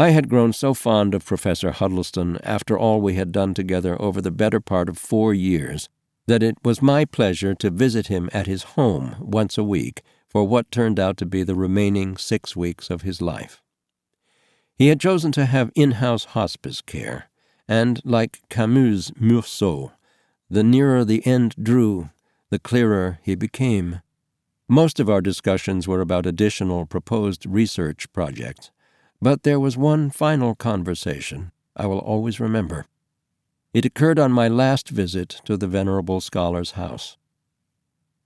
I had grown so fond of Professor Huddleston after all we had done together over the better part of 4 years that it was my pleasure to visit him at his home once a week for what turned out to be the remaining 6 weeks of his life. He had chosen to have in-house hospice care, and, like Camus' Meursault, the nearer the end drew, the clearer he became. Most of our discussions were about additional proposed research projects, but there was one final conversation I will always remember. It occurred on my last visit to the venerable scholar's house.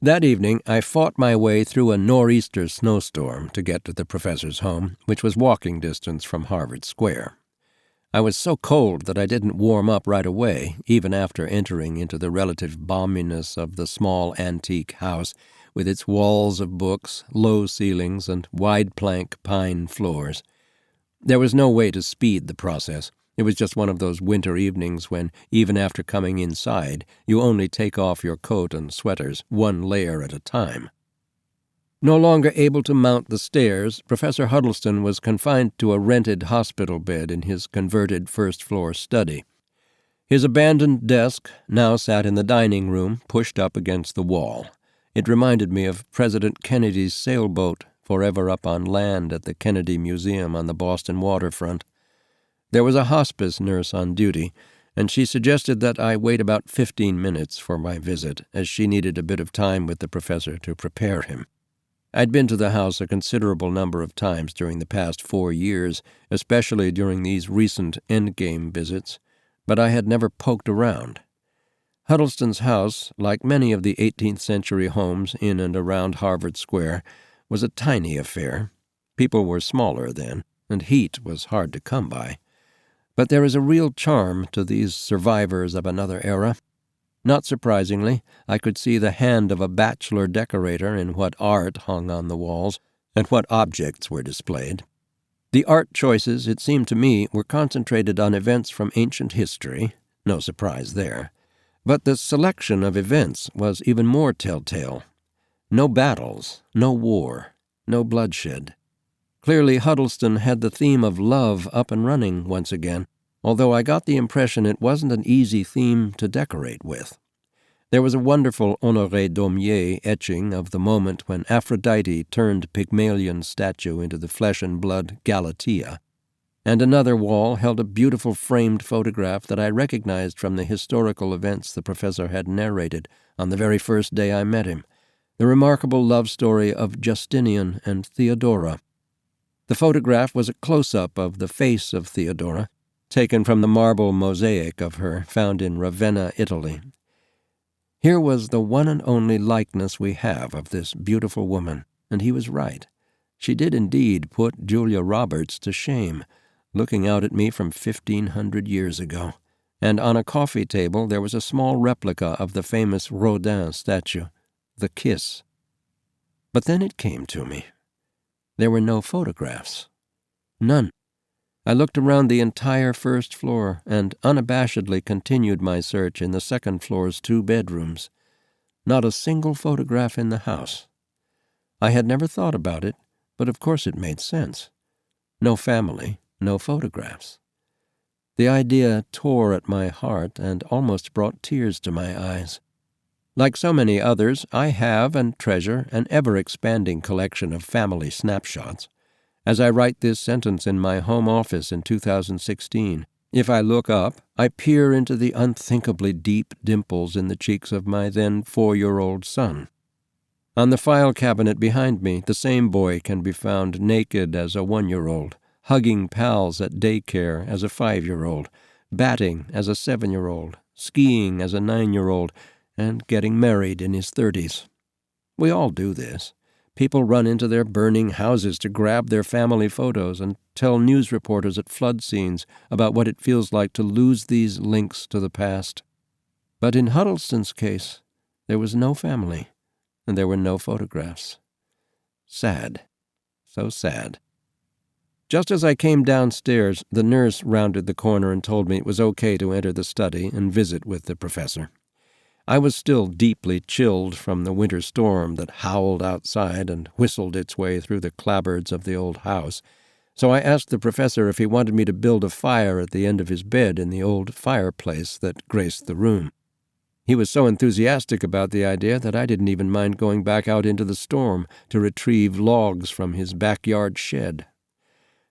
That evening I fought my way through a nor'easter snowstorm to get to the professor's home, which was walking distance from Harvard Square. I was so cold that I didn't warm up right away, even after entering into the relative balminess of the small antique house with its walls of books, low ceilings, and wide-plank pine floors. There was no way to speed the process. It was just one of those winter evenings when, even after coming inside, you only take off your coat and sweaters one layer at a time. No longer able to mount the stairs, Professor Huddleston was confined to a rented hospital bed in his converted first-floor study. His abandoned desk now sat in the dining room, pushed up against the wall. It reminded me of President Kennedy's sailboat, forever up on land at the Kennedy Museum on the Boston waterfront. There was a hospice nurse on duty, and she suggested that I wait about 15 minutes for my visit, as she needed a bit of time with the professor to prepare him. I'd been to the house a considerable number of times during the past 4 years, especially during these recent endgame visits, but I had never poked around. Huddleston's house, like many of the 18th century homes in and around Harvard Square, was a tiny affair. People were smaller then, and heat was hard to come by. But there is a real charm to these survivors of another era. Not surprisingly, I could see the hand of a bachelor decorator in what art hung on the walls and what objects were displayed. The art choices, it seemed to me, were concentrated on events from ancient history, no surprise there. But the selection of events was even more telltale. No battles, no war, no bloodshed. Clearly Huddleston had the theme of love up and running once again, although I got the impression it wasn't an easy theme to decorate with. There was a wonderful Honoré Daumier etching of the moment when Aphrodite turned Pygmalion's statue into the flesh-and-blood Galatea, and another wall held a beautiful framed photograph that I recognized from the historical events the professor had narrated on the very first day I met him, the remarkable love story of Justinian and Theodora. The photograph was a close-up of the face of Theodora, taken from the marble mosaic of her found in Ravenna, Italy. Here was the one and only likeness we have of this beautiful woman, and he was right. She did indeed put Julia Roberts to shame, looking out at me from 1,500 years ago, and on a coffee table there was a small replica of the famous Rodin statue, The Kiss. But then it came to me. There were no photographs. None. I looked around the entire first floor and unabashedly continued my search in the second floor's 2 bedrooms. Not a single photograph in the house. I had never thought about it, but of course it made sense. No family, no photographs. The idea tore at my heart and almost brought tears to my eyes. Like so many others, I have and treasure an ever-expanding collection of family snapshots. As I write this sentence in my home office in 2016, if I look up, I peer into the unthinkably deep dimples in the cheeks of my then 4-year-old son. On the file cabinet behind me, the same boy can be found naked as a 1-year-old, hugging pals at daycare as a 5-year-old, batting as a 7-year-old, skiing as a 9-year-old, and getting married in his 30s. We all do this. People run into their burning houses to grab their family photos and tell news reporters at flood scenes about what it feels like to lose these links to the past. But in Huddleston's case, there was no family, and there were no photographs. Sad. So sad. Just as I came downstairs, the nurse rounded the corner and told me it was okay to enter the study and visit with the professor. I was still deeply chilled from the winter storm that howled outside and whistled its way through the clapboards of the old house, So I asked the professor if he wanted me to build a fire at the end of his bed in the old fireplace that graced the room. He was so enthusiastic about the idea that I didn't even mind going back out into the storm to retrieve logs from his backyard shed.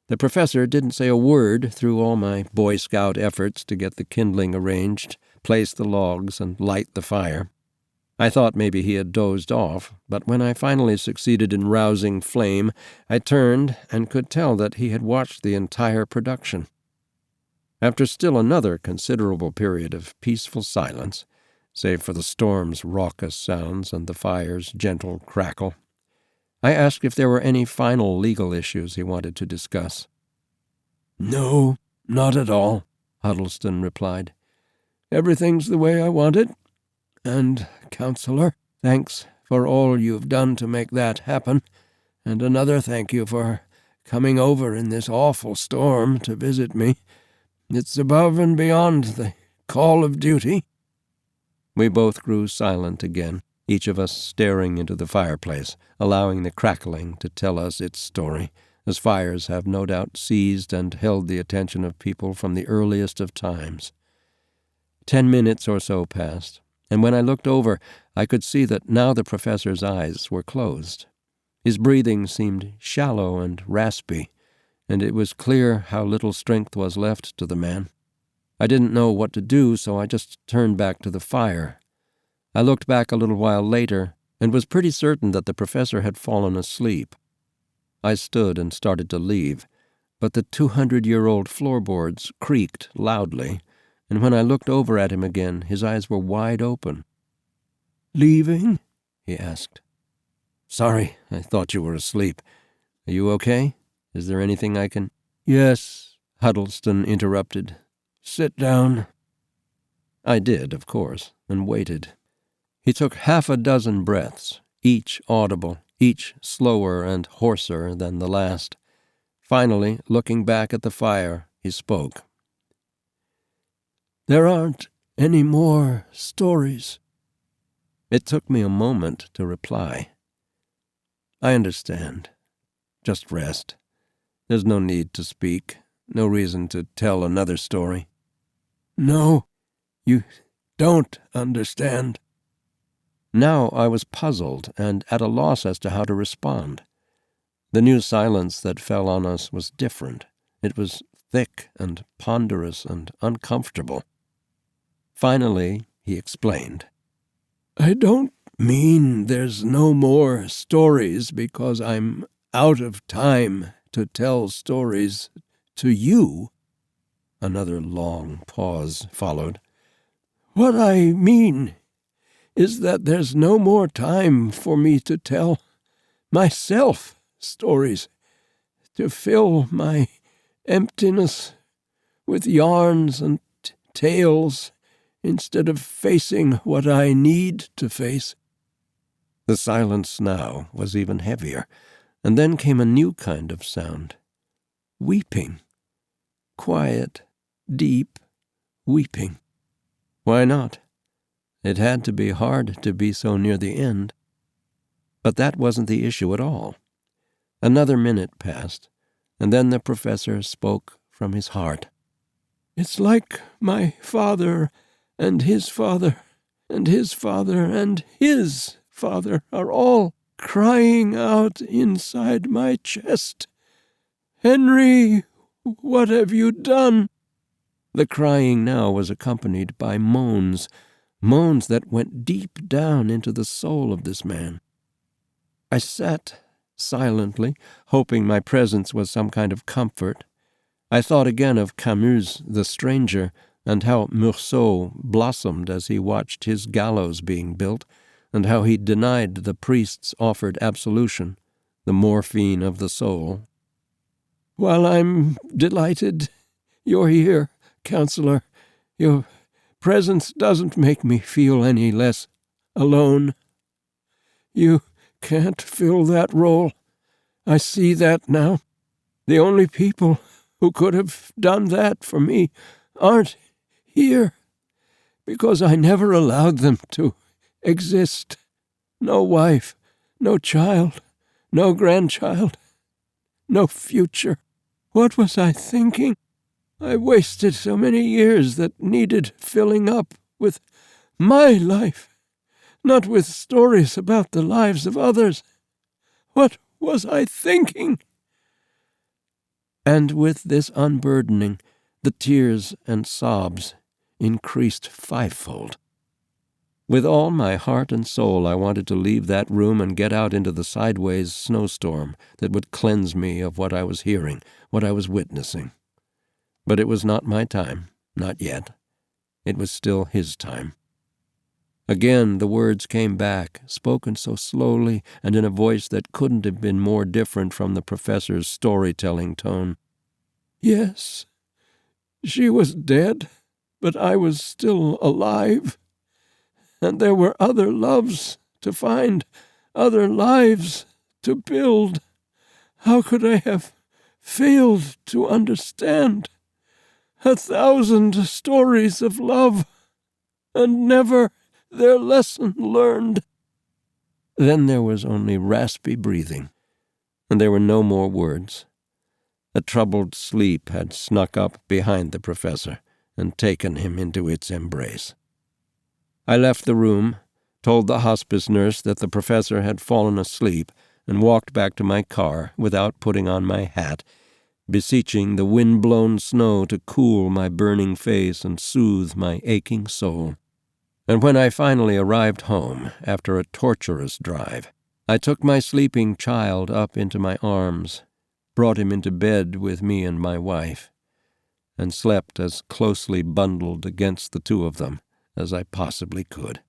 The professor didn't say a word through all my Boy Scout efforts to get the kindling arranged, place the logs, and light the fire. I thought maybe he had dozed off, but when I finally succeeded in rousing flame, I turned and could tell that he had watched the entire production. After still another considerable period of peaceful silence, save for the storm's raucous sounds and the fire's gentle crackle, I asked if there were any final legal issues he wanted to discuss. "No, not at all," Huddleston replied. "Everything's the way I want it. And, Counselor, thanks for all you've done to make that happen, and another thank you for coming over in this awful storm to visit me. It's above and beyond the call of duty." We both grew silent again, each of us staring into the fireplace, allowing the crackling to tell us its story, as fires have no doubt seized and held the attention of people from the earliest of times. 10 minutes or so passed, and when I looked over, I could see that now the professor's eyes were closed. His breathing seemed shallow and raspy, and it was clear how little strength was left to the man. I didn't know what to do, so I just turned back to the fire. I looked back a little while later and was pretty certain that the professor had fallen asleep. I stood and started to leave, but the 200-year-old floorboards creaked loudly, and when I looked over at him again, his eyes were wide open. "Leaving?" he asked. "Sorry, I thought you were asleep. Are you okay? Is there anything I can—" "Yes," Huddleston interrupted. "Sit down." I did, of course, and waited. He took 6 breaths, each audible, each slower and hoarser than the last. Finally, looking back at the fire, he spoke. "There aren't any more stories." It took me a moment to reply. "I understand. Just rest. There's no need to speak, no reason to tell another story." "No, you don't understand." Now I was puzzled and at a loss as to how to respond. The new silence that fell on us was different. It was thick and ponderous and uncomfortable. Finally, he explained. "I don't mean there's no more stories because I'm out of time to tell stories to you." Another long pause followed. "What I mean is that there's no more time for me to tell myself stories, to fill my emptiness with yarns and tales instead of facing what I need to face." The silence now was even heavier, and then came a new kind of sound. Weeping. Quiet, deep weeping. Why not? It had to be hard to be so near the end. But that wasn't the issue at all. Another minute passed, and then the professor spoke from his heart. "It's like my father and his father and his father and his father are all crying out inside my chest. 'Henry, what have you done?'" The crying now was accompanied by moans that went deep down into the soul of this man. I sat silently, hoping my presence was some kind of comfort. I thought again of Camus' The Stranger, and how Meursault blossomed as he watched his gallows being built, and how he denied the priest's offered absolution, the morphine of the soul. "While I'm delighted you're here, Counselor, your presence doesn't make me feel any less alone. You can't fill that role. I see that now. The only people who could have done that for me aren't here, because I never allowed them to exist. No wife, no child, no grandchild, no future." What was I thinking? I wasted so many years that needed filling up with my life, not with stories about the lives of others. What was I thinking?" And with this unburdening, the tears and sobs increased fivefold. With all my heart and soul I wanted to leave that room and get out into the sideways snowstorm that would cleanse me of what I was hearing, what I was witnessing. But it was not my time, not yet. It was still his time. Again the words came back, spoken so slowly and in a voice that couldn't have been more different from the professor's storytelling tone. "Yes, she was dead, but I was still alive. And there were other loves to find, other lives to build. How could I have failed to understand? 1,000 stories of love, and never their lesson learned." Then there was only raspy breathing, and there were no more words. A troubled sleep had snuck up behind the professor and taken him into its embrace. I left the room, told the hospice nurse that the professor had fallen asleep, and walked back to my car without putting on my hat, beseeching the wind-blown snow to cool my burning face and soothe my aching soul. And when I finally arrived home, after a torturous drive, I took my sleeping child up into my arms, brought him into bed with me and my wife, and slept as closely bundled against the two of them as I possibly could.